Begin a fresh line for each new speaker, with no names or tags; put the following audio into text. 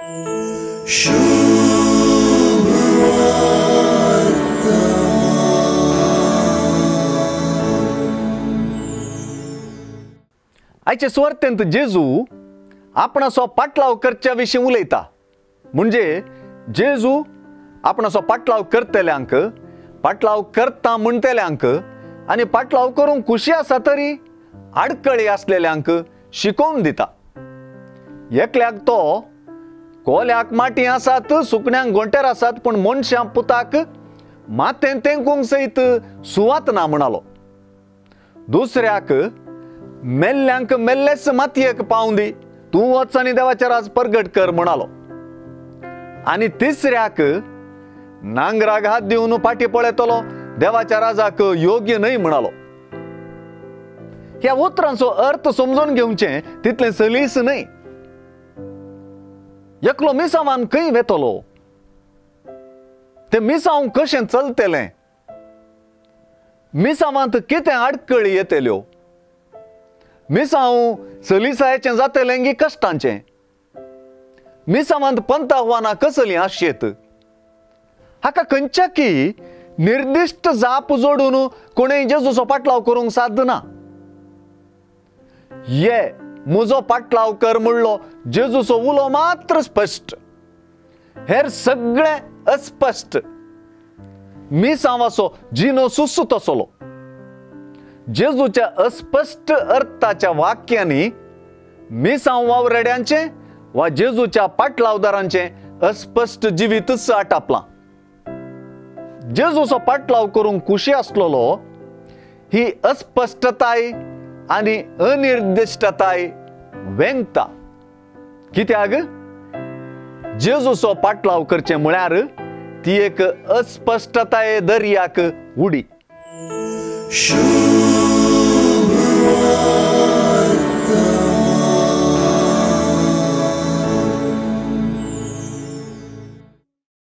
आयचे सुवार्तेंत जेजू आपणाचो पाटलाव करच्या विशीं उलयता. म्हणजे जेजू आपणाचो पाटलाव करतल्यांक, पाटलाव करता म्हणटल्यांक आनी पाटलाव करूंक खुशी आसा तरी आडकळी आसलेल्यांक शिकोवन दिता. एकल्याक तो कोल्याक माटी आसात, सुकण्यांक गोंटेर आसात, पण मनशां पुताक मातें तेंकूंक सयत सुवात ना म्हणालो. दुसऱ्याक मेल्ल्यांक मेल्लेच मातयेक पावूं दी, तूं वच आनी देवाचें राज परगट कर म्हणालो. आनी तिसऱ्याक नांगराक हात दिवन फाटी पळयतलो, देवाच्या राजाक योग्य न्हय म्हणालो. ह्या उतरांचो अर्थ समजून घेवचें तितलें सलीस न्हय. एकलो मिसावान खंय वेतलो, ते मिसांव कशें चलतलें, मिसावांत कितें आडकळी येतल्यो, मिसांव सलिसायेचें जातलें गी कश्टांचें, मिसावांत पंथ आव्हानां कसलीं आसचेत, हाका खंयच्याकी निर्दिश्ट जाप जोडून कोणेय जेजूचो पाटलाव करूंक साध्य ना. ये म्हजो पाटलाव कर म्हणलो जेजूचो उलो मात्र स्पश्ट, हेर सगळें अस्पश्ट. मिसांवाचो जिनो सुसूत आसलो. जेजूच्या अस्पश्ट अर्थाच्या वाक्यांनी मिसांव वावरेड्यांचें वा जेजूच्या पाटलावदारांचें अस्पश्ट जिवीतच आटापलां. जेजूचो पाटलाव करूंक खुशी आसलोलो ही अस्पश्टताय आनी अनिर्दिश्टताय वेंगता. कित्याक जेजूचो पाटलाव करचें म्हळ्यार ती एक अस्पश्टताय दर्याक उडी.